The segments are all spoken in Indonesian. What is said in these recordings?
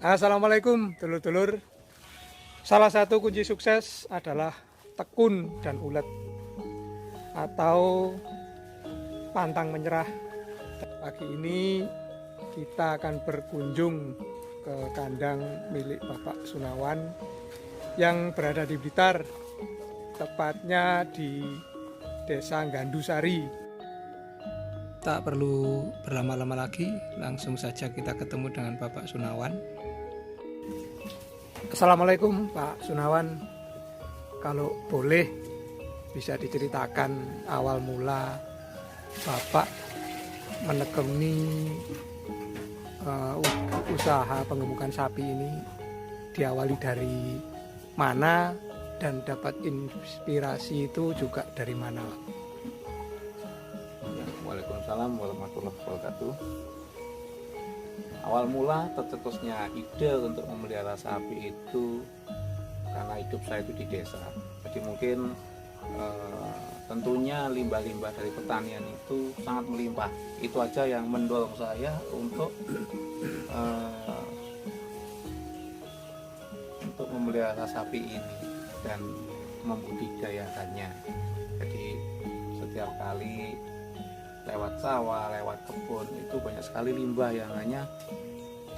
Assalamualaikum dulur-dulur. Salah satu kunci sukses adalah tekun dan ulet atau pantang menyerah. Pagi ini kita akan berkunjung ke kandang milik Bapak Sunawan yang berada di Blitar, tepatnya di Desa Gandusari. Tak perlu berlama-lama lagi, langsung saja kita ketemu dengan Bapak Sunawan. Assalamualaikum Pak Sunawan. Kalau boleh bisa diceritakan awal mula Bapak menekuni usaha pengemukan sapi ini diawali dari mana dan dapat inspirasi itu juga dari mana, Pak? Waalaikumsalam warahmatullahi wabarakatuh. Awal mula tercetusnya ide untuk memelihara sapi itu karena hidup saya itu di desa. Jadi mungkin tentunya limbah-limbah dari pertanian itu sangat melimpah. Itu aja yang mendorong saya untuk memelihara sapi ini dan membudidayakannya. Jadi setiap kali lewat sawah, lewat kebun itu banyak sekali limbah yang hanya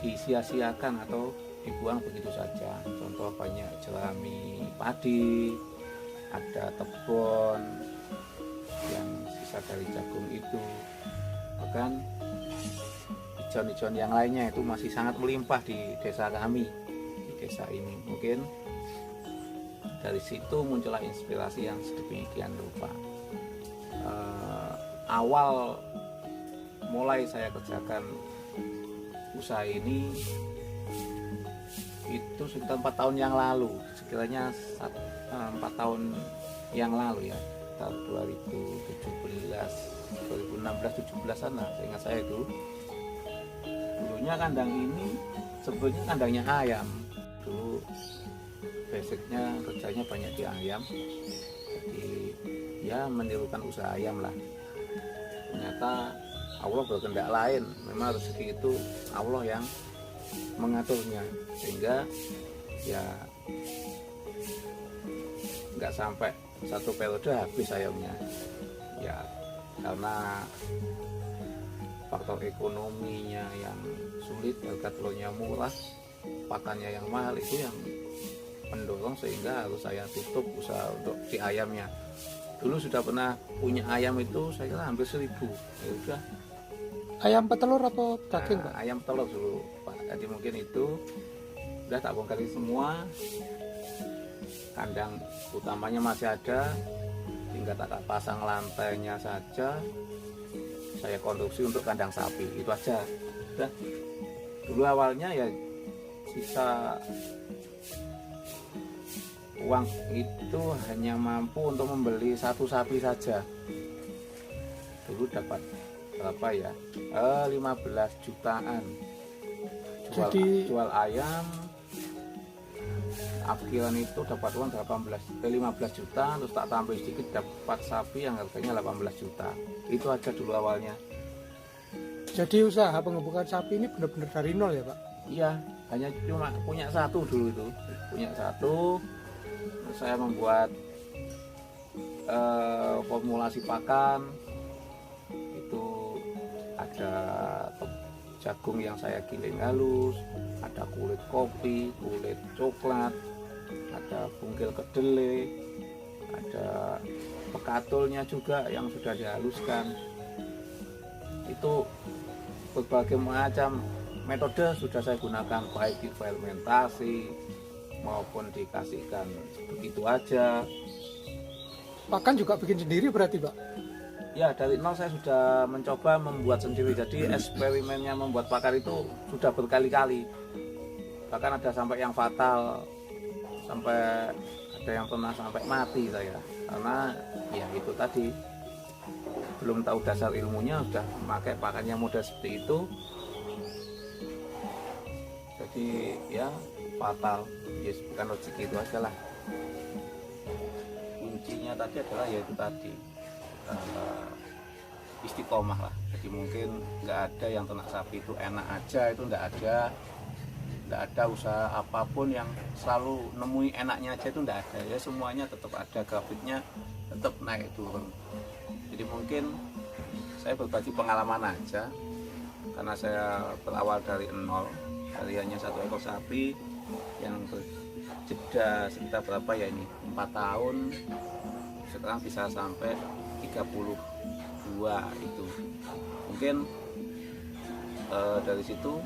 disia-siakan atau dibuang begitu saja. Contoh banyak jerami padi, ada tebon yang sisa dari jagung itu, bahkan ijon-ijon yang lainnya itu masih sangat melimpah di desa kami, di desa ini. Mungkin dari situ muncullah inspirasi yang sedemikian rupa. Awal mulai saya kerjakan usaha ini itu sekitar 4 tahun yang lalu, sekiranya 4 tahun yang lalu ya, tahun 2016, 17 sana, seingat saya itu. Dulunya kandang ini sebetulnya kandangnya ayam. Dulu basicnya kerjanya banyak di ayam, jadi ya menirukan usaha ayam lah. Ternyata Allah berkehendak lain, memang rezeki itu Allah yang mengaturnya, sehingga ya nggak sampai satu periode habis ayamnya ya, karena faktor ekonominya yang sulit, harga telurnya murah, pakannya yang mahal, itu yang mendorong sehingga harus saya tutup usaha untuk di ayamnya. Dulu sudah pernah punya ayam itu saya kira hampir 1000. Ya udah. Ayam petelur atau daging, Pak? Ayam telur dulu, Pak. Jadi mungkin itu udah tak bongkar semua. Kandang utamanya masih ada, tinggal tak pasang lantainya saja. Saya konstruksi untuk kandang sapi, itu aja. Udah. Dulu awalnya ya sisa uang itu hanya mampu untuk membeli 1 sapi saja. Dulu dapat berapa ya? 15 jutaan. Jual ayam, akhiran itu dapat uang 15 juta, terus tak tambah sedikit dapat sapi yang harganya 18 juta. Itu aja dulu awalnya. Jadi usaha pengemukan sapi ini benar-benar dari nol ya, Pak? Iya, hanya cuma punya 1 dulu itu. Punya 1. Saya membuat formulasi pakan itu, ada jagung yang saya giling halus, ada kulit kopi, kulit coklat, ada bungkil kedelai, ada pekatulnya juga yang sudah dihaluskan. Itu berbagai macam metode sudah saya gunakan, baik di fermentasi maupun dikasihkan begitu aja. Pakan juga bikin sendiri berarti, Pak? Ya, dari nol saya sudah mencoba membuat sendiri. Jadi eksperimennya membuat pakan itu sudah berkali-kali. Bahkan ada sampai yang fatal, sampai ada yang pernah sampai mati saya. Karena ya itu tadi, belum tahu dasar ilmunya sudah memakai pakan yang mudah seperti itu. Jadi ya fatal, yes, bukan rezeki, itu aja lah. Kuncinya tadi adalah yaitu tadi istiqomah lah. Jadi mungkin nggak ada yang ternak sapi itu enak aja, itu nggak ada. Tidak ada usaha apapun yang selalu nemui enaknya aja, itu tidak ada ya, semuanya tetap ada, grafiknya tetap naik turun. Jadi mungkin saya berbagi pengalaman aja, karena saya berawal dari nol, dari hanya 1 ekor sapi yang berjeda sekitar berapa ya ini, 4 tahun, sekarang bisa sampai 32 itu. Mungkin dari situ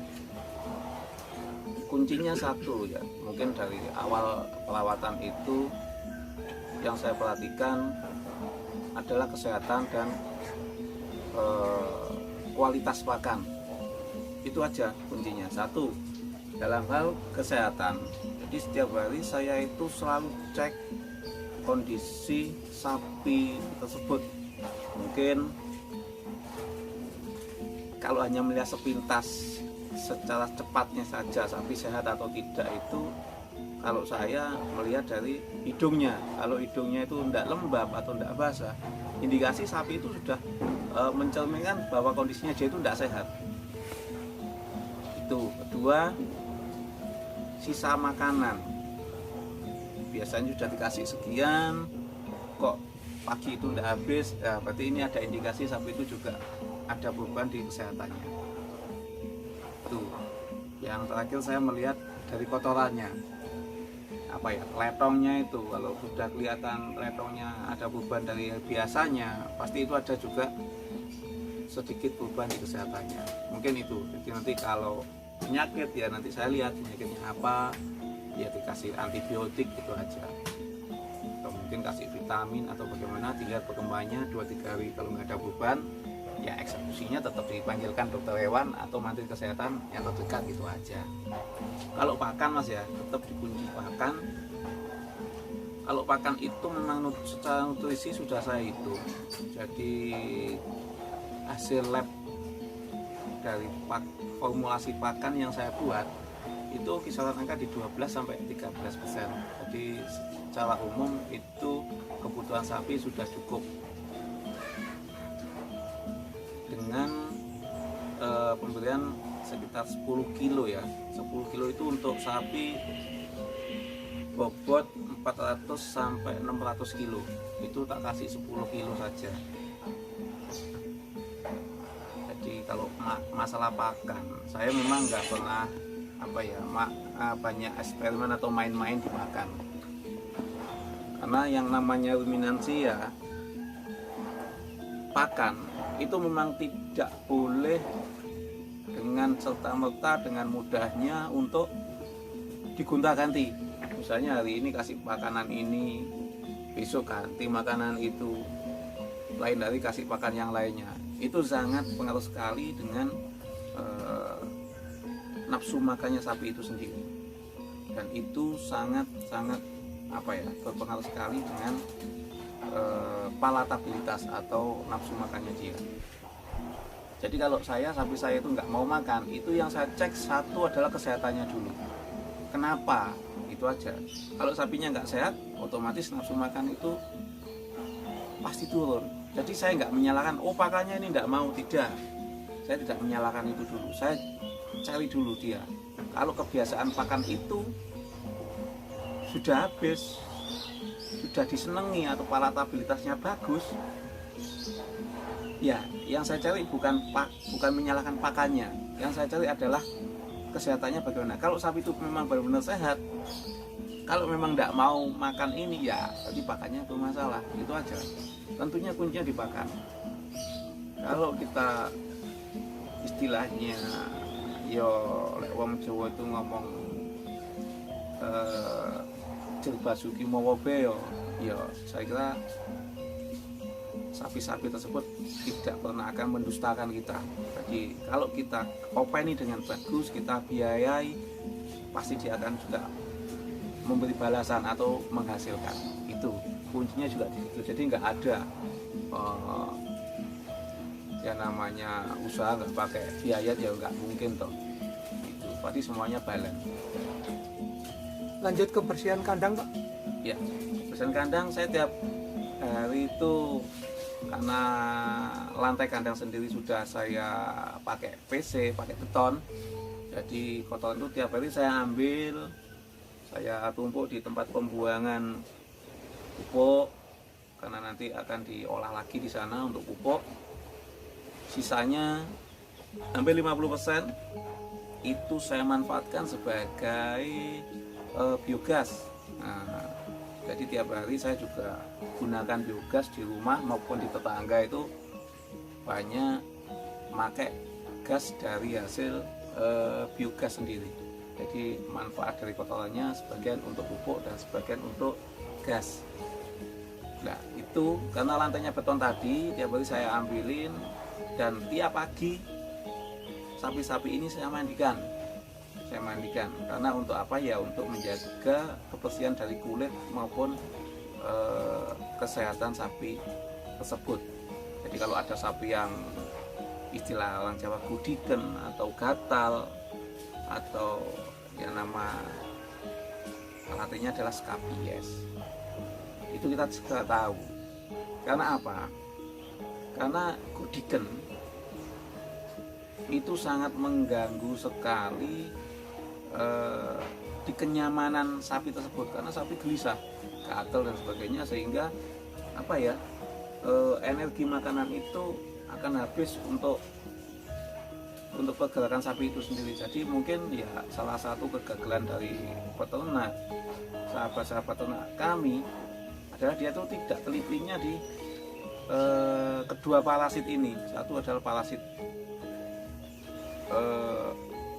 kuncinya satu ya, mungkin dari awal perawatan itu yang saya perhatikan adalah kesehatan dan kualitas pakan. Itu aja kuncinya. Satu, dalam hal kesehatan, jadi setiap hari saya itu selalu cek kondisi sapi tersebut. Mungkin kalau hanya melihat sepintas secara cepatnya saja sapi sehat atau tidak, itu kalau saya melihat dari hidungnya. Kalau hidungnya itu tidak lembab atau tidak basah, indikasi sapi itu sudah mencerminkan bahwa kondisinya dia itu tidak sehat. Itu. Kedua, sisa makanan. Biasanya sudah dikasih sekian, kok pagi itu tidak habis, ya berarti ini ada indikasi sapi itu juga ada beban di kesehatannya. Yang terakhir saya melihat dari kotorannya, apa ya, letongnya itu, kalau sudah kelihatan letongnya ada beban dari biasanya, pasti itu ada juga sedikit beban di kesehatannya. Mungkin itu. Jadi nanti kalau penyakit ya nanti saya lihat penyakitnya apa, ya dikasih antibiotik itu aja, atau mungkin kasih vitamin atau bagaimana, dilihat perkembangannya 2-3 hari. Kalau nggak ada beban, ya eksekusinya tetap dipanggilkan dokter hewan atau mantri kesehatan yang terdekat, gitu aja. Kalau pakan mas ya, tetap dikunci pakan. Kalau pakan itu memang secara nutrisi sudah saya hitung, jadi hasil lab dari formulasi pakan yang saya buat itu kisaran angka di 12-13%. Jadi secara umum itu kebutuhan sapi sudah cukup dengan pemberian sekitar 10 kilo ya. 10 kilo itu untuk sapi bobot 400-600 kilo, itu tak kasih 10 kilo saja. Jadi kalau masalah pakan, saya memang nggak pernah banyak eksperimen atau main-main di pakan, karena yang namanya ruminansi ya, pakan itu memang tidak boleh dengan serta-merta dengan mudahnya untuk digonta-ganti. Misalnya hari ini kasih makanan ini, besok ganti makanan itu, lain dari kasih pakan yang lainnya. Itu sangat pengaruh sekali dengan nafsu makannya sapi itu sendiri, dan itu sangat berpengaruh sekali dengan palatabilitas atau nafsu makannya dia. Jadi kalau sapi saya itu nggak mau makan, itu yang saya cek satu adalah kesehatannya dulu. Kenapa? Itu aja. Kalau sapinya nggak sehat, otomatis nafsu makan itu pasti turun. Jadi saya nggak menyalahkan, oh pakannya ini nggak mau, tidak. Saya tidak menyalahkan itu dulu. Saya cari dulu dia. Kalau kebiasaan pakan itu sudah habis, sudah disenangi atau palatabilitasnya bagus, ya yang saya cari bukan menyalahkan pakannya. Yang saya cari adalah kesehatannya bagaimana. Kalau sapi itu memang benar-benar sehat, kalau memang tidak mau makan ini, ya berarti pakannya bermasalah. Itu aja. Tentunya kuncinya di pakan. Kalau kita istilahnya yo lek wong Jawa itu ngomong Basuki Mawobe yo saya kira sapi-sapi tersebut tidak pernah akan mendustakan kita. Jadi kalau kita openi dengan bagus, kita biayai, pasti dia akan juga memberi balasan atau menghasilkan. Itu kuncinya juga di situ. Jadi nggak ada yang namanya usaha nggak pakai biaya, ya nggak mungkin toh. Itu pasti semuanya balance. Lanjut ke bersihan kandang Pak. Ya, bersihan kandang saya tiap hari itu, karena lantai kandang sendiri sudah saya pakai PC, pakai beton. Jadi kotoran itu tiap hari saya ambil, saya tumpuk di tempat pembuangan pupuk karena nanti akan diolah lagi di sana untuk pupuk. Sisanya hampir 50% itu saya manfaatkan sebagai biogas. Nah, jadi tiap hari saya juga gunakan biogas di rumah maupun di tetangga, itu banyak pakai gas dari hasil biogas sendiri. Jadi manfaat dari kotorannya sebagian untuk pupuk dan sebagian untuk gas. Nah itu karena lantainya beton tadi, tiap hari saya ambilin, dan tiap pagi sapi-sapi ini saya mandikan karena untuk apa ya, untuk menjaga kebersihan dari kulit maupun kesehatan sapi tersebut. Jadi kalau ada sapi yang istilah orang Jawa gudiken atau gatal atau yang nama artinya adalah skabies, itu kita juga tahu. Karena apa? Karena gudiken itu sangat mengganggu sekali di kenyamanan sapi tersebut, karena sapi gelisah, gatal dan sebagainya, sehingga apa ya, energi makanan itu akan habis untuk pergerakan sapi itu sendiri. Jadi mungkin ya salah satu kegagalan dari peternak, sahabat-sahabat ternak kami, adalah dia tuh tidak telitinya di kedua parasit ini. Satu adalah parasit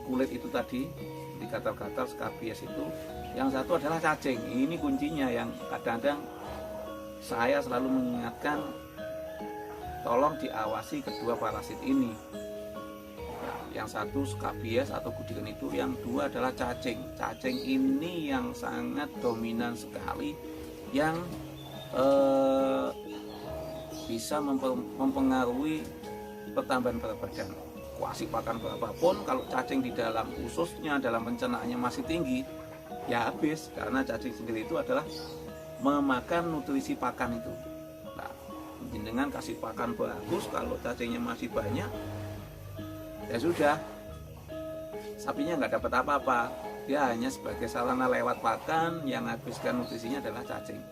kulit itu tadi, di gatal-gatal skabies itu. Yang satu adalah cacing. Ini kuncinya yang kadang-kadang saya selalu mengingatkan, tolong diawasi kedua parasit ini. Nah, yang satu skabies atau gudiken itu, yang dua adalah cacing. Cacing ini yang sangat dominan sekali, yang bisa mempengaruhi pertambahan berat badan. Kuasi pakan berapapun, kalau cacing di dalam ususnya, dalam pencernaannya masih tinggi, ya habis, karena cacing sendiri itu adalah memakan nutrisi pakan itu. Nah, dengan kasih pakan bagus, kalau cacingnya masih banyak, ya sudah, sapinya nggak dapat apa-apa. Dia hanya sebagai sarana lewat pakan, yang habiskan nutrisinya adalah cacing.